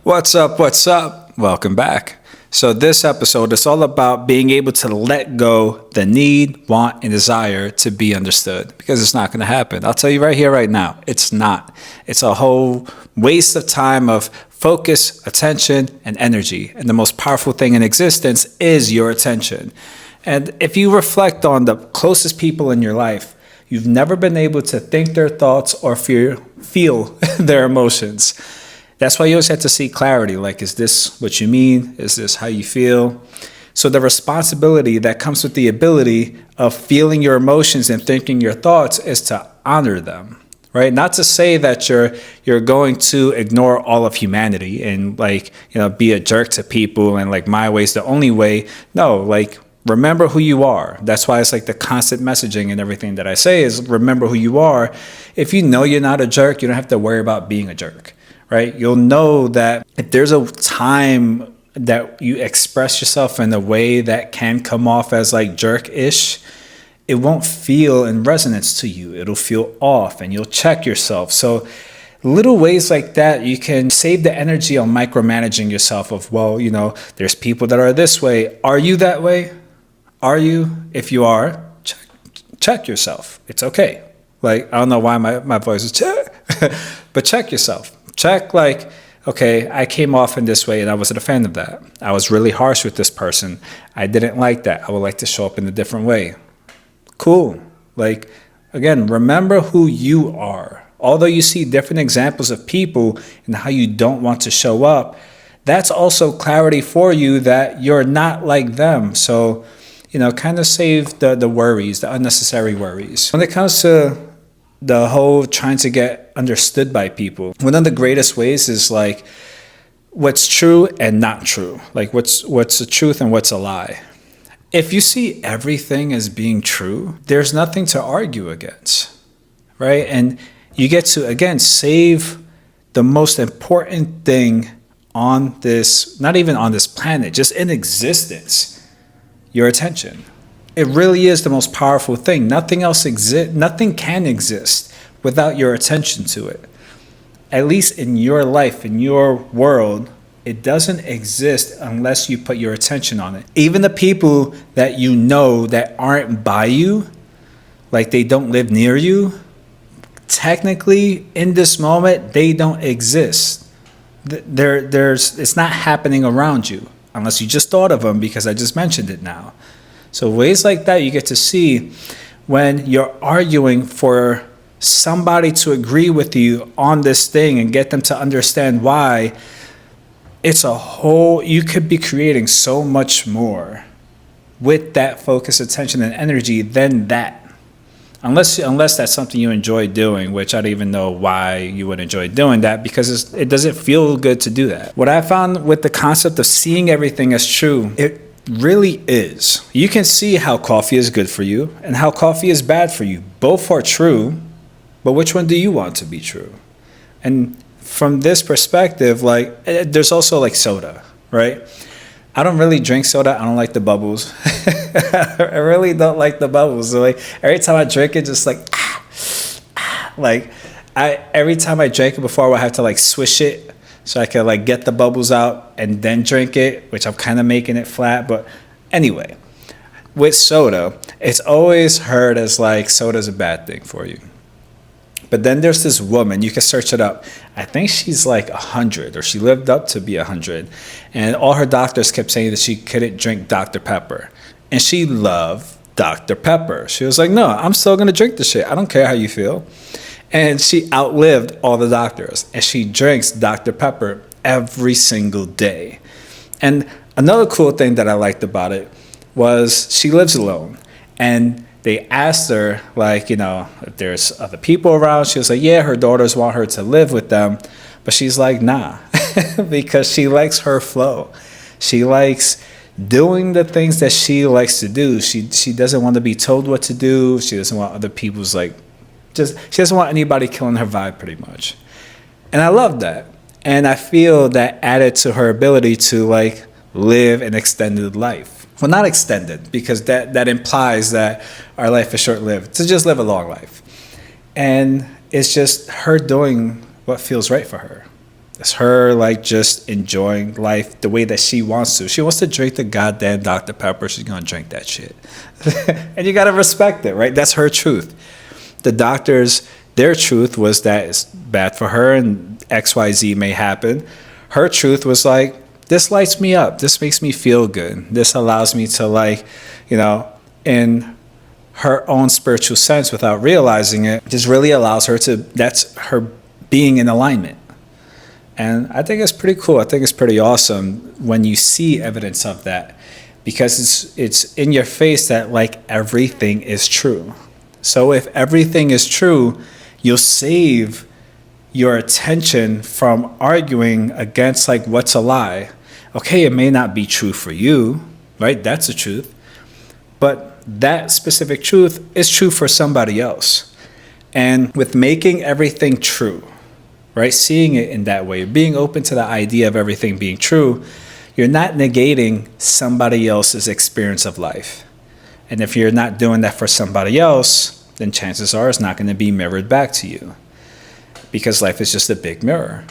What's up? What's up? Welcome back. So this episode is all about being able to let go the need, want, and desire to be understood, because it's not going to happen. I'll tell you right here, right now, it's not. It's a whole waste of time of focus, attention, and energy. And the most powerful thing in existence is your attention. And if you reflect on the closest people in your life, you've never been able to think their thoughts or feel their emotions. That's why you always have to seek clarity. Like, is this what you mean? Is this how you feel? So the responsibility that comes with the ability of feeling your emotions and thinking your thoughts is to honor them, right? Not to say that you're going to ignore all of humanity and be a jerk to people and my way's the only way. No, remember who you are. That's why it's the constant messaging and everything that I say is remember who you are. If you know you're not a jerk, you don't have to worry about being a jerk. Right? You'll know that if there's a time that you express yourself in a way that can come off as jerk-ish, it won't feel in resonance to you. It'll feel off and you'll check yourself. So little ways like that, you can save the energy on micromanaging yourself of, there's people that are this way. Are you that way? Are you? If you are, check yourself. It's okay. I don't know why my voice is check, but check yourself. Check okay, I came off in this way and I wasn't a fan of that. I was really harsh with this person. I didn't like that. I would like to show up in a different way. Cool. Again, remember who you are. Although you see different examples of people and how you don't want to show up, that's also clarity for you that you're not like them. So, kind of save the worries, the unnecessary worries. When it comes to the whole trying to get understood by people, one of the greatest ways is what's true and not true. What's the truth and what's a lie. If you see everything as being true, there's nothing to argue against, right? And you get to, again, save the most important thing on this, not even on this planet, just in existence, your attention. It really is the most powerful thing. Nothing else exists. Nothing can exist without your attention to it. At least in your life, in your world, it doesn't exist unless you put your attention on it. Even the people that you know that aren't by you, they don't live near you, technically in this moment, they don't exist. It's not happening around you unless you just thought of them because I just mentioned it now. So ways like that you get to see when you're arguing for somebody to agree with you on this thing and get them to understand why. You could be creating so much more with that focus, attention, and energy than that. Unless that's something you enjoy doing, which I don't even know why you would enjoy doing that, because it doesn't feel good to do that. What I found with the concept of seeing everything as true, it really is. You can see how coffee is good for you and how coffee is bad for you. Both are true, but which one do you want to be true? And from this perspective, there's also soda, right? I don't really drink soda. I don't like the bubbles. I really don't like the bubbles. So every time I drink it, just every time I drink it before, I would have to swish it so I could get the bubbles out and then drink it, which I'm kind of making it flat. But anyway, with soda, it's always heard as soda's a bad thing for you. But then there's this woman, you can search it up. I think she's 100, or she lived up to be 100. And all her doctors kept saying that she couldn't drink Dr. Pepper. And she loved Dr. Pepper. She was like, no, I'm still going to drink this shit. I don't care how you feel. And she outlived all the doctors. And she drinks Dr. Pepper every single day. And another cool thing that I liked about it was she lives alone. And they asked her, if there's other people around. She was like, yeah, her daughters want her to live with them. But she's like, nah, because she likes her flow. She likes doing the things that she likes to do. She doesn't want to be told what to do. She doesn't want other people's she doesn't want anybody killing her vibe, pretty much. And I love that. And I feel that added to her ability to live an extended life. Well, not extended, because that implies that our life is short-lived. To just live a long life. And it's just her doing what feels right for her. It's her like just enjoying life the way that she wants to. She wants to drink the goddamn Dr. Pepper. She's gonna drink that shit. And you gotta respect it, right? That's her truth. The doctors, their truth was that it's bad for her and XYZ may happen. Her truth was like, this lights me up. This makes me feel good. This allows me to like, in her own spiritual sense without realizing it, just really allows her to, that's her being in alignment. And I think it's pretty cool. I think it's pretty awesome when you see evidence of that, because it's in your face that like everything is true. So if everything is true, you'll save your attention from arguing against like what's a lie. Okay, it may not be true for you, right? That's the truth. But that specific truth is true for somebody else. And with making everything true, right? Seeing it in that way, being open to the idea of everything being true, you're not negating somebody else's experience of life. And if you're not doing that for somebody else, then chances are it's not going to be mirrored back to you, because life is just a big mirror.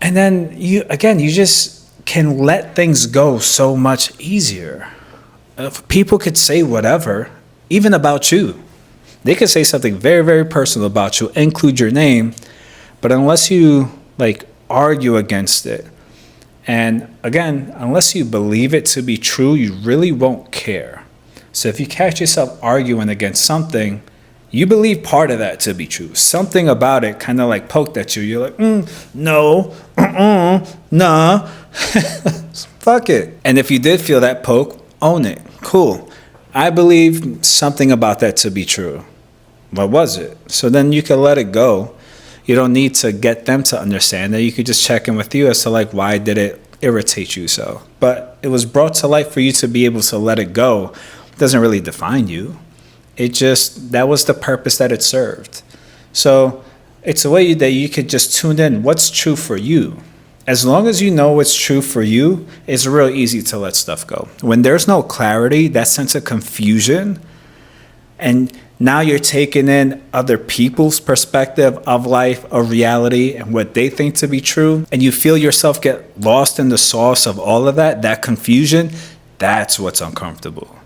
And then you just can let things go so much easier. If people could say whatever, even about you. They could say something very, very personal about you, include your name, but unless you like argue against it, and again, unless you believe it to be true, you really won't care. So if you catch yourself arguing against something, you believe part of that to be true. Something about it kind of like poked at you. You're like, no, nah, fuck it. And if you did feel that poke, own it. Cool. I believe something about that to be true. What was it? So then you can let it go. You don't need to get them to understand that. You could just check in with you as to like, why did it irritate you so? But it was brought to light for you to be able to let it go. It doesn't really define you. That was the purpose that it served. So it's a way that you could just tune in what's true for you. As long as you know what's true for you, it's real easy to let stuff go. When there's no clarity, that sense of confusion, and now you're taking in other people's perspective of life, of reality, and what they think to be true, and you feel yourself get lost in the sauce of all of that confusion, that's what's uncomfortable.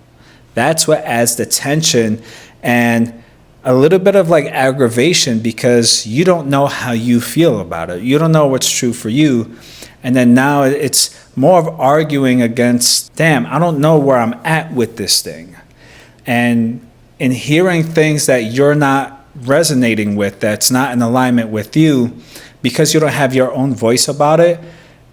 That's what adds the tension and a little bit of like aggravation, because you don't know how you feel about it. You don't know what's true for you. And then now it's more of arguing against, damn, I don't know where I'm at with this thing. And in hearing things that you're not resonating with, that's not in alignment with you, because you don't have your own voice about it,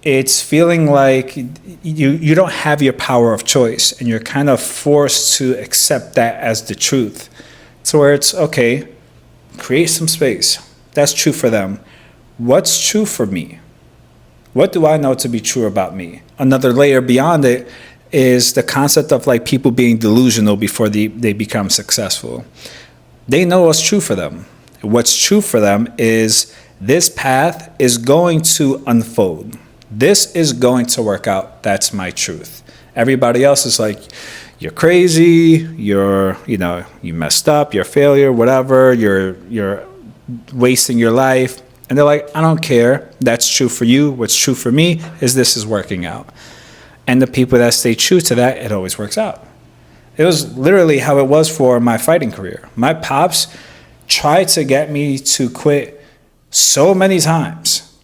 it's feeling like you don't have your power of choice, and you're kind of forced to accept that as the truth. So where it's, okay, create some space. That's true for them. What's true for me? What do I know to be true about me? Another layer beyond it is the concept of like people being delusional before they become successful. They know what's true for them. What's true for them is this path is going to unfold. This is going to work out. That's my truth. Everybody else is like, you're crazy, you messed up, you're a failure, whatever, you're wasting your life. And they're like, I don't care. That's true for you. What's true for me is this is working out. And the people that stay true to that, it always works out. It was literally how it was for my fighting career. My pops tried to get me to quit so many times.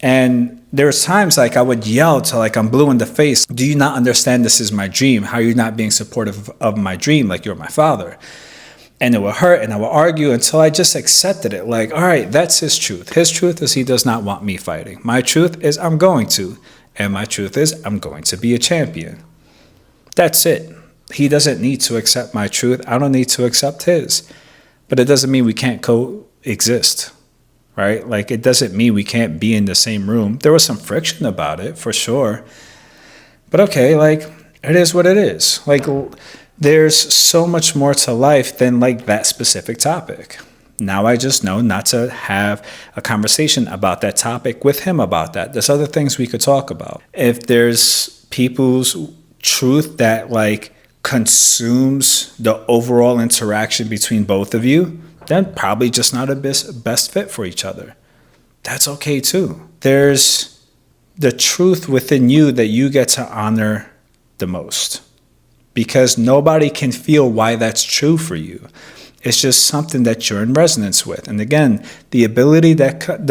And there's times like I would yell till like I'm blue in the face. Do you not understand this is my dream? How are you not being supportive of my dream? Like you're my father. And it would hurt and I would argue until I just accepted it. Like, all right, that's his truth. His truth is he does not want me fighting. My truth is I'm going to. And my truth is I'm going to be a champion. That's it. He doesn't need to accept my truth. I don't need to accept his. But it doesn't mean we can't coexist. Right? Like, it doesn't mean we can't be in the same room. There was some friction about it, for sure. But okay, like, it is what it is. Like, there's so much more to life than, like, that specific topic. Now I just know not to have a conversation about that topic with him about that. There's other things we could talk about. If there's people's truth that, like, consumes the overall interaction between both of you, then probably just not a best fit for each other. That's okay too. There's the truth within you that you get to honor the most, because nobody can feel why that's true for you. It's just something that you're in resonance with. And again, the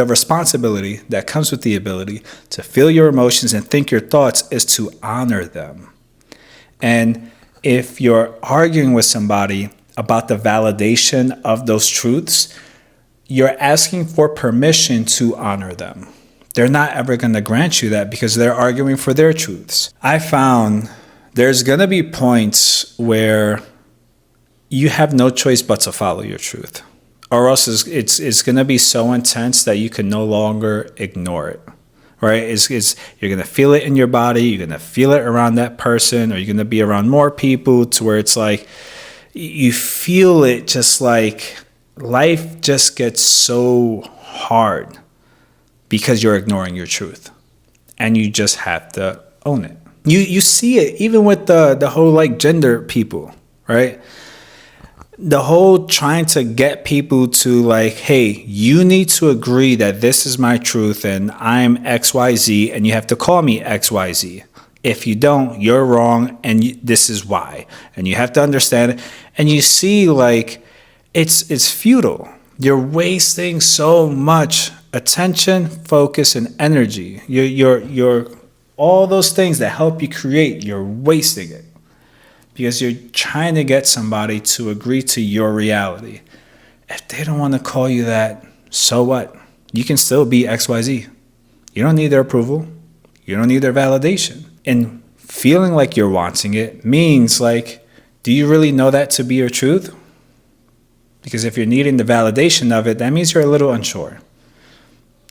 responsibility that comes with the ability to feel your emotions and think your thoughts is to honor them. And if you're arguing with somebody about the validation of those truths, you're asking for permission to honor them. They're not ever going to grant you that because they're arguing for their truths. I found there's going to be points where you have no choice but to follow your truth, or else it's going to be so intense that you can no longer ignore it, right? You're going to feel it in your body, you're going to feel it around that person, or you're going to be around more people to where it's like you feel it, just like life just gets so hard because you're ignoring your truth, and you just have to own it. You see it even with the whole like gender people, right? The whole trying to get people to like, hey, you need to agree that this is my truth and I'm XYZ and you have to call me XYZ. If you don't, you're wrong and this is why. And you have to understand it. And you see like it's futile. You're wasting so much attention, focus, and energy. You're all those things that help you create, you're wasting it. Because you're trying to get somebody to agree to your reality. If they don't want to call you that, so what? You can still be XYZ. You don't need their approval. You don't need their validation. And feeling like you're wanting it means like, do you really know that to be your truth? Because if you're needing the validation of it, that means you're a little unsure.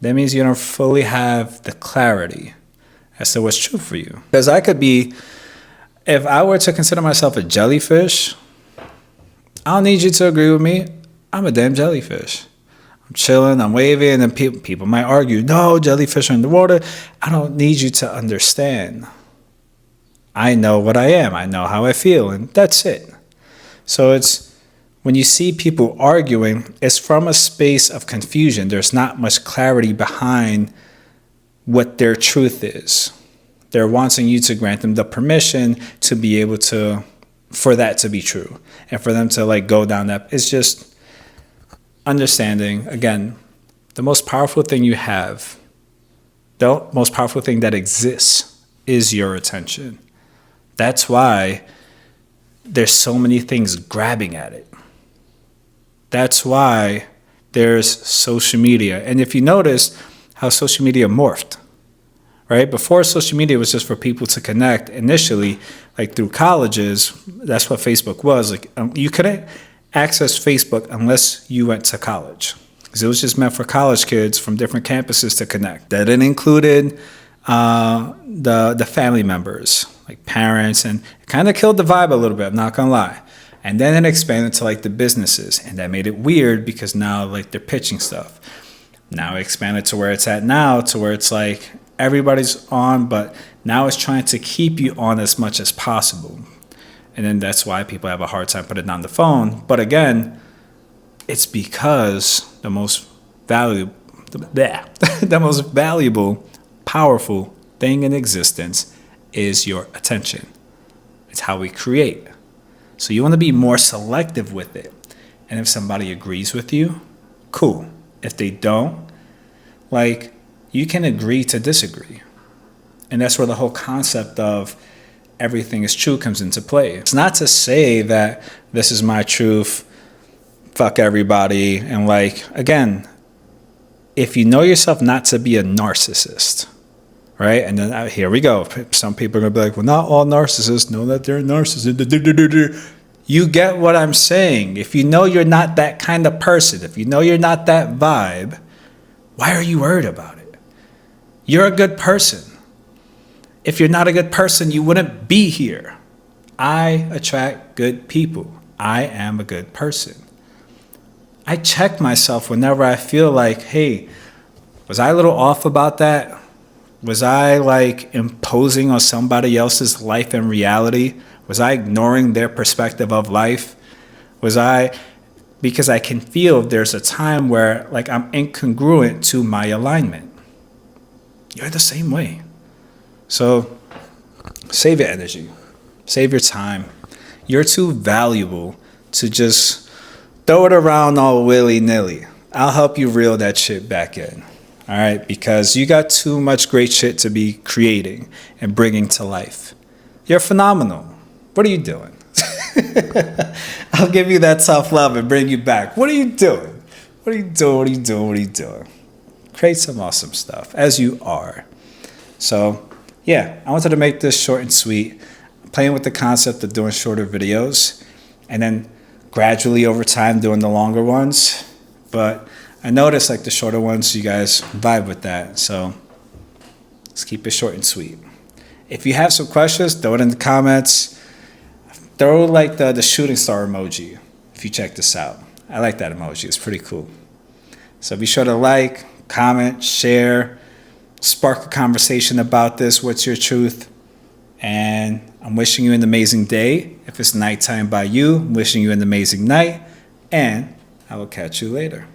That means you don't fully have the clarity as to what's true for you. Because I could be... If I were to consider myself a jellyfish, I don't need you to agree with me. I'm a damn jellyfish. I'm chilling, I'm waving, and people might argue, no, jellyfish are in the water. I don't need you to understand. I know what I am. I know how I feel, and that's it. So it's when you see people arguing, it's from a space of confusion. There's not much clarity behind what their truth is. They're wanting you to grant them the permission to be able to, for that to be true. And for them to like go down that, it's just understanding, again, the most powerful thing you have, the most powerful thing that exists is your attention. That's why there's so many things grabbing at it. That's why there's social media. And if you notice how social media morphed, right? Before social media was just for people to connect initially, like through colleges, that's what Facebook was. Like you couldn't access Facebook unless you went to college. Because it was just meant for college kids from different campuses to connect. That it included the family members, like parents, and it kind of killed the vibe a little bit, I'm not gonna lie. And then it expanded to like the businesses, and that made it weird because now like they're pitching stuff. Now it expanded to where it's at now, to where it's like everybody's on, but now it's trying to keep you on as much as possible. And then that's why people have a hard time putting down the phone. But again, it's because the most valuable, powerful thing in existence is your attention. It's how we create. So you want to be more selective with it. And if somebody agrees with you, cool. If they don't, like, you can agree to disagree. And that's where the whole concept of everything is true comes into play. It's not to say that this is my truth, fuck everybody. And like, again, if you know yourself not to be a narcissist, right? And then here we go. Some people are going to be like, well, not all narcissists know that they're narcissists. You get what I'm saying. If you know you're not that kind of person, if you know you're not that vibe, why are you worried about it? You're a good person. If you're not a good person, you wouldn't be here. I attract good people. I am a good person. I check myself whenever I feel like, hey, was I a little off about that? Was I like imposing on somebody else's life and reality? Was I ignoring their perspective of life? Was I because I can feel if there's a time where like I'm incongruent to my alignment. You're the same way. So save your energy, save your time. You're too valuable to just throw it around all willy-nilly. I'll help you reel that shit back in. All right, because you got too much great shit to be creating and bringing to life. You're phenomenal. What are you doing? I'll give you that tough love and bring you back. What are you doing? What are you doing? What are you doing? What are you doing? Create some awesome stuff, as you are. So, yeah, I wanted to make this short and sweet. I'm playing with the concept of doing shorter videos and then gradually over time doing the longer ones. But I noticed like the shorter ones, you guys vibe with that. So let's keep it short and sweet. If you have some questions, throw it in the comments. Throw like the shooting star emoji if you check this out. I like that emoji. It's pretty cool. So be sure to like, comment, share, spark a conversation about this. What's your truth? And I'm wishing you an amazing day. If it's nighttime by you, I'm wishing you an amazing night. And I will catch you later.